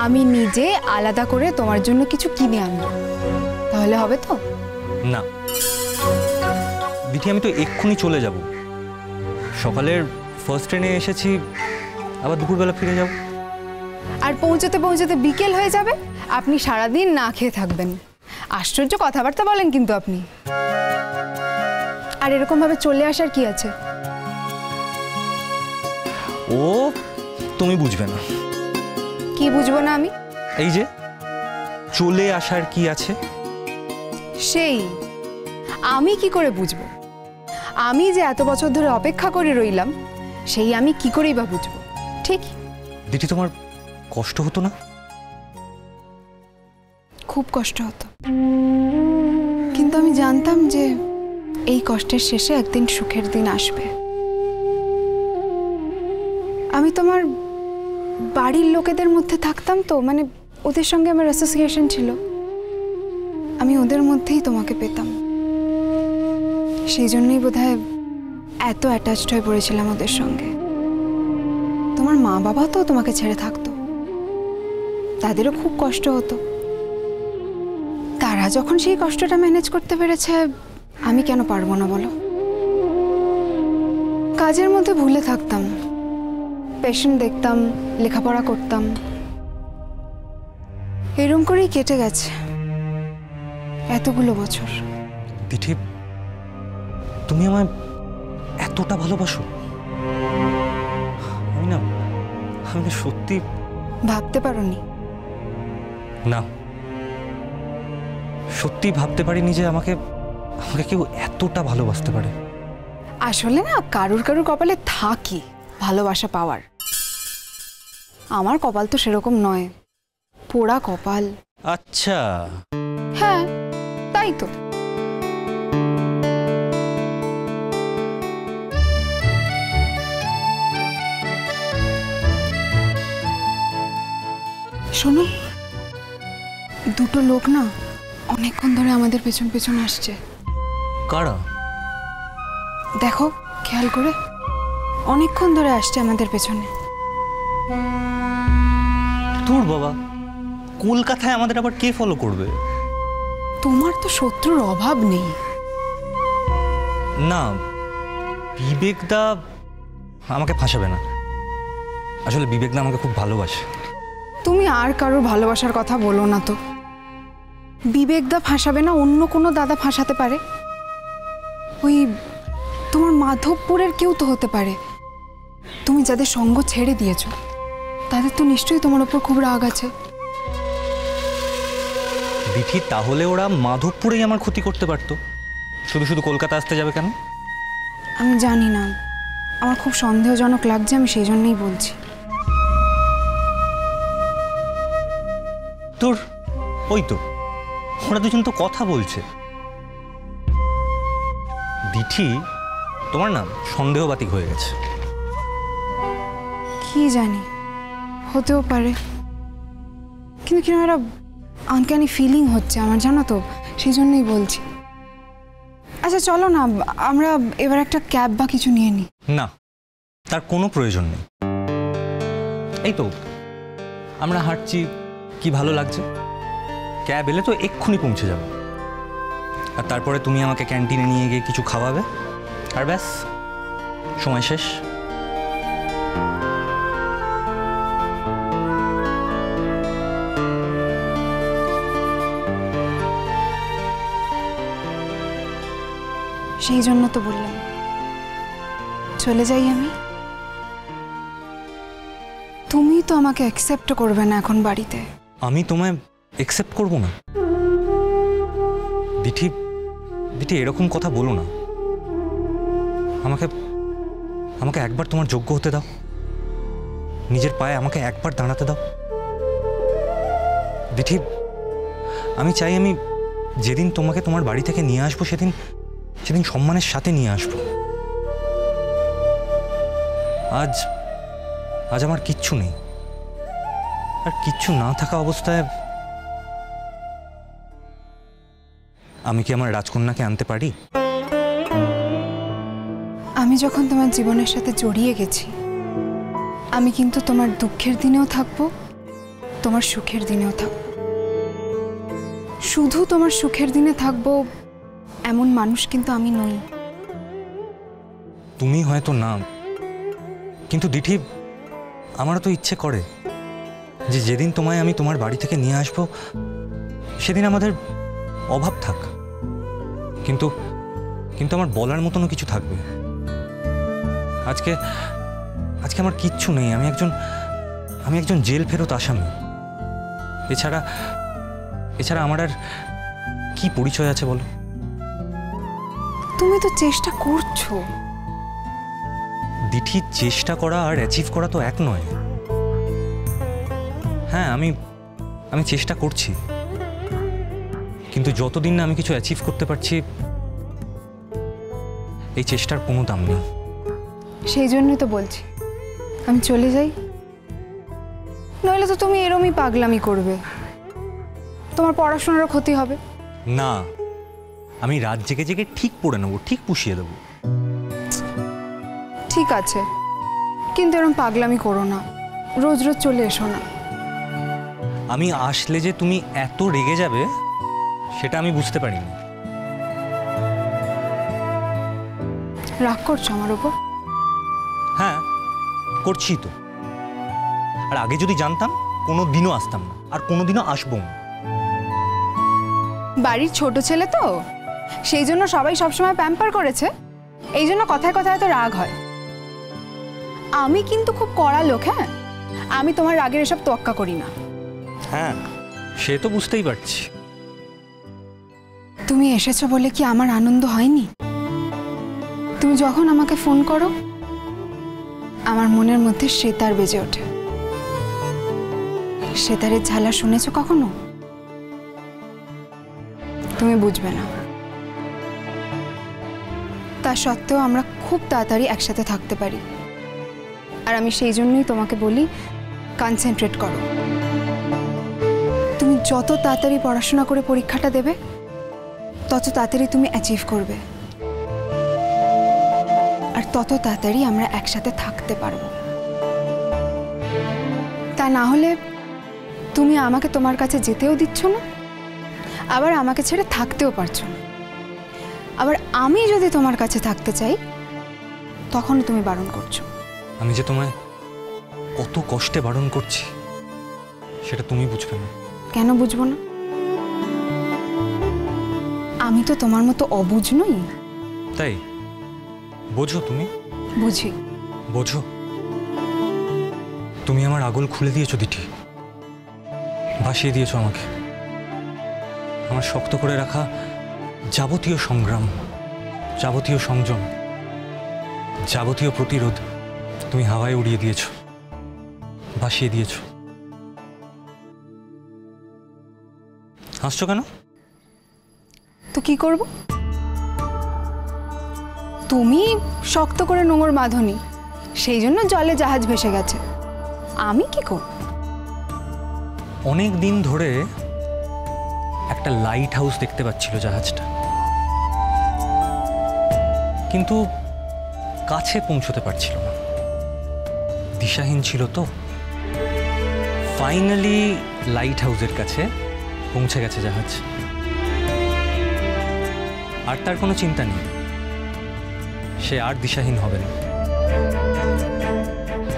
আমি নিজে আলাদা করে তোমার জন্য কিছু কিনে আনবো, তাহলে হবে তো? না দিঠি, আমি তো এক্ষুনি চলে যাব। সকালের ফার্স্ট ট্রেনে এসেছি, আবার দুপুরবেলা ফিরে যাব। আর পৌঁছতে পৌঁছতে বিকেল হয়ে যাবে, আপনি সারাদিন না খেয়ে থাকবেন। আশ্চর্য কথাবার্তা বলেন কিন্তু আপনি। আর এরকম ভাবে চলে আসার কি আছে? ও তুমি বুঝবে না। কি বুঝবো না আমি? এই যে চলে আসার কি আছে, সেই আমি কি করে বুঝবো? আমি যে এত বছর ধরে অপেক্ষা করে রইলাম, সেই আমি কি করেই বা বুঝবো? ঠিক দিঠি, তোমার কষ্ট হতো না? খুব কষ্ট হতো, কিন্তু আমি জানতাম যে এই কষ্টের শেষে একদিন সুখের দিন আসবে। আমি তোমার বাড়ির লোকেদের মধ্যে থাকতাম তো, মানে ওদের সঙ্গে আমার অ্যাসোসিয়েশন ছিল, আমি ওদের মধ্যেই তোমাকে পেতাম। সেই জন্যই বোধহয় এত অ্যাটাচড হয়ে পড়েছিলাম ওদের সঙ্গে। তোমার মা বাবা তো তোমাকে ছেড়ে থাকতো, তাদেরও খুব কষ্ট হতো। তারা যখন সেই কষ্টটা ম্যানেজ করতে পেরেছে, আমি কেন পারবো না বলো? কাজের মধ্যে ভুলে থাকতাম, পেশেন্ট দেখতাম, লেখাপড়া করতাম, এরকম করেই কেটে গেছে এতগুলো বছর। দিঠি, তুমি আমায় এতটা ভালোবাসো? আমি সত্যি ভাবতে পারোনি? না, সত্যি ভাবতে পারিনি যে আমাকে কেউ এতটা ভালোবাসতে পারে। আসলে না, কারুর কারুর কপালে থাকে ভালোবাসা পাওয়ার। আমার কপাল তো সেরকম নয়, পোড়া কপাল। আচ্ছা, হ্যাঁ তাই তো। শোনো, দুটো লোক না অনেকক্ষণ ধরে আমাদের পেছন পেছন আসছে। কারা? দেখো খেয়াল করে, অনেকক্ষণ ধরে আসছে আমাদের পেছনে। তোর বাবা, কলকাতায় আমাদের আবার কে ফলো করবে? তোমার তো শত্রুর অভাব নেই। না, বিবেকদা আমাকে ফাঁসাবে না। আসলে বিবেকদা আমাকে খুব ভালোবাসে। তুমি আর কারোর ভালোবাসার কথা বলো না তো। বিবেকদা ফাঁসাবে না, অন্য কোনো দাদা ফাঁসাতে পারে। ওই তোমার মাধবপুরের কেউ তো হতে পারে। তুমি যাদের সঙ্গ ছেড়ে দিয়েছ, তাদের তো নিশ্চয়ই তোমার উপর খুব রাগ আছে। দিঠি, তাহলে ওরা মাধবপুরেই আমার ক্ষতি করতে পারতো, শুধু শুধু কলকাতা আসতে যাবে কেন? আমি জানি না, আমার খুব সন্দেহজনক লাগছে, আমি সেই জন্যই বলছি। তোর ওই তো ওরা দুজন তো কথা বলছে। দিঠি, তোমার না সন্দেহবাতিক হয়ে গেছে। কি জানি, হতেও পারে, কিন্তু কিনা একটা আনক্যানি ফিলিং হচ্ছে আমার, জানো তো, সেই জন্যই বলছি। আচ্ছা চলো না, আমরা এবার একটা ক্যাব বা কিছু নিয়ে নিই। না, তার কোনো প্রয়োজন নেই। এই তো আমরা হাঁটছি, কি ভালো লাগছে। ক্যাব এলে তো এক্ষুনি পৌঁছে যাব, আর তারপরে তুমি আমাকে ক্যান্টিনে নিয়ে গিয়ে কিছু খাওয়াবে, আর ব্যাস, সময় শেষ। সেই জন্য তো বললাম চলে যাই আমি। তুমি তো আমাকে অ্যাকসেপ্ট করবে না এখন বাড়িতে। আমি তোমায় অ্যাকসেপ্ট করব না? দিঠি, দিঠি এরকম কথা বলো না। আমাকে আমাকে একবার তোমার যোগ্য হতে দাও, নিজের পায়ে আমাকে একবার দাঁড়াতে দাও। দিঠি, আমি চাই আমি যেদিন তোমাকে তোমার বাড়ি থেকে নিয়ে আসবো, সেদিন সেদিন সম্মানের সাথে নিয়ে আসবো। আজ আজ আমার কিচ্ছু নেই, আর কিচ্ছু না থাকা অবস্থায় আমি কি আমার রাজকন্যাকে আনতে পারি? আমি যখন তোমার জীবনের সাথে জড়িয়ে গেছি, আমি কিন্তু তোমার দুঃখের দিনেও থাকবো, তোমার সুখের দিনেও থাকবো। শুধু তোমার সুখের দিনে থাকবো এমন মানুষ কিন্তু আমি নই। তুমি হয়তো না, কিন্তু দিঠি আমারও তো ইচ্ছে করে যে যেদিন তোমায় আমি তোমার বাড়ি থেকে নিয়ে আসবো সেদিন আমাদের অভাব থাক, কিন্তু কিন্তু আমার বলার মতনও কিছু থাকবে। আজকে আজকে আমার কিচ্ছু নেই। আমি একজন জেল ফেরত আসামি। এছাড়া আমার আর কি পরিচয় আছে বলো? তুমি তো চেষ্টা করছো। দিঠি, চেষ্টা করা আর অ্যাচিভ করা তো এক নয়। হ্যাঁ, আমি চেষ্টা করছি, কিন্তু যতদিন না আমি কিছু অ্যাচিভ করতে পারছি এই চেষ্টার কোনো দাম নেই। সেই জন্যই তো বলছি আমি চলে যাই, নইলে তো তুমি এরমই পাগলামি করবে, তোমার পড়াশোনারও ক্ষতি হবে। না, আমি রাত জেগে জেগে ঠিক পড়ে নেবো, ঠিক পুষিয়ে দেবো। ঠিক আছে, কিন্তু এরকম পাগলামি করো না, রোজ রোজ চলে এসো না। আমি আসলে যে তুমি এত রেগে যাবে সেটা আমি বুঝতে পারিনি। রাগ করছো আমার উপর? হ্যাঁ, করছি তো। আর আগে যদি জানতাম কোনো দিনও আসতাম না, আর কোনো দিনও আসবো না। বাড়ির ছোট ছেলে তো, সেই জন্য সবাই সবসময় প্যাম্পার করেছে, এই জন্য কথায় কথায় এত রাগ হয়। আমি কিন্তু খুব কড়া লোক। হ্যাঁ, আমি তোমার রাগের এসব তোয়াক্কা করি না। হ্যাঁ, সে তো বুঝতেই পারছি। তুমি এসেছো বলে কি আমার আনন্দ হয়নি? তুমি যখন আমাকে ফোন করো আমার মনের মধ্যে সেতার বেজে ওঠে। সেতারের ঝালা শুনেছো কখনো? তুমি বুঝবে না। তা সত্ত্বেও আমরা খুব তাড়াতাড়ি একসাথে থাকতে পারি, আর আমি সেই জন্যই তোমাকে বলি কনসেন্ট্রেট করো। তুমি যত তাড়াতাড়ি পড়াশোনা করে পরীক্ষাটা দেবে তত তাড়াতাড়ি তুমি অ্যাচিভ করবে, আর তত তাড়াতাড়ি আমরা একসাথে থাকতে পারবো। তা না হলে তুমি আমাকে তোমার কাছে যেতেও দিচ্ছ না, আবার আমাকে ছেড়ে থাকতেও পারছো না। আবার আমি যদি তোমার কাছে থাকতে চাই তখনও তুমি বারণ করছো। আমি যে তোমায় কত কষ্টে বারণ করছি সেটা তুমি বুঝবে না। কেন বুঝবো না? আমি তো তোমার মতো অবুঝ নই। তাই বোঝো? তুমি বুঝি। বোঝো? তুমি আমার আগল খুলে দিয়েছো দিঠি, ভাসিয়ে দিয়েছো আমাকে। আমার শক্ত করে রাখা যাবতীয় সংগ্রাম, যাবতীয় সংযম, যাবতীয় প্রতিরোধ তুমি হাওয়ায় উড়িয়ে দিয়েছো, ভাসিয়ে দিয়েছো। হাসছো কেন? তো কি করব? তুমি শক্ত করে নোঙর বাঁধনি, সেই জন্য জলে জাহাজ ভেসে গেছে। আমি কি করব? অনেক দিন ধরে একটা লাইট হাউস দেখতে পাচ্ছিল জাহাজটা, কিন্তু কাছে পৌঁছতে পারছিল না, দিশাহীন ছিল তো। ফাইনালি লাইট হাউসের কাছে পৌঁছে গেছে জাহাজ, আর তার কোনো চিন্তা নেই, সে আর দিশাহীন হবে না।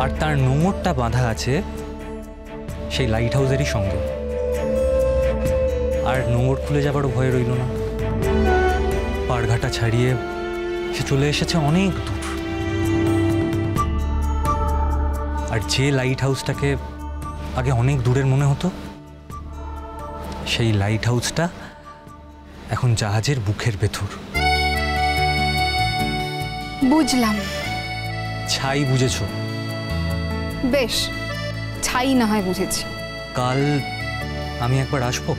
আর তার নোঙরটা বাঁধা আছে সেই লাইট হাউসেরই সঙ্গে, আর নোঙর খুলে যাবারও ভয় রইল না। পাড়ঘাটা ছাড়িয়ে সে চলে এসেছে অনেক দূর। আর যে লাইট হাউসটাকে আগে অনেক দূরের মনে হতো, সেই লাইট হাউসটা এখন জাহাজের বুকের ভেতর। বুঝলাম। ছাই বুঝেছো? বেশ, ছাই না হয় বুঝেছি। কাল আমি একবার আসবো?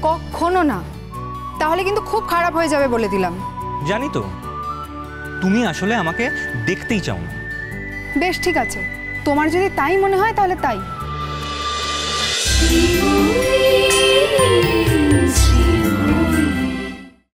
কখনো না, তাহলে কিন্তু খুব খারাপ হয়ে যাবে বলে দিলাম। জানি তো, তুমি আসলে আমাকে দেখতেই চাও না। বেশ, ঠিক আছে, তোমার যদি তাই মনে হয় তাহলে তাই।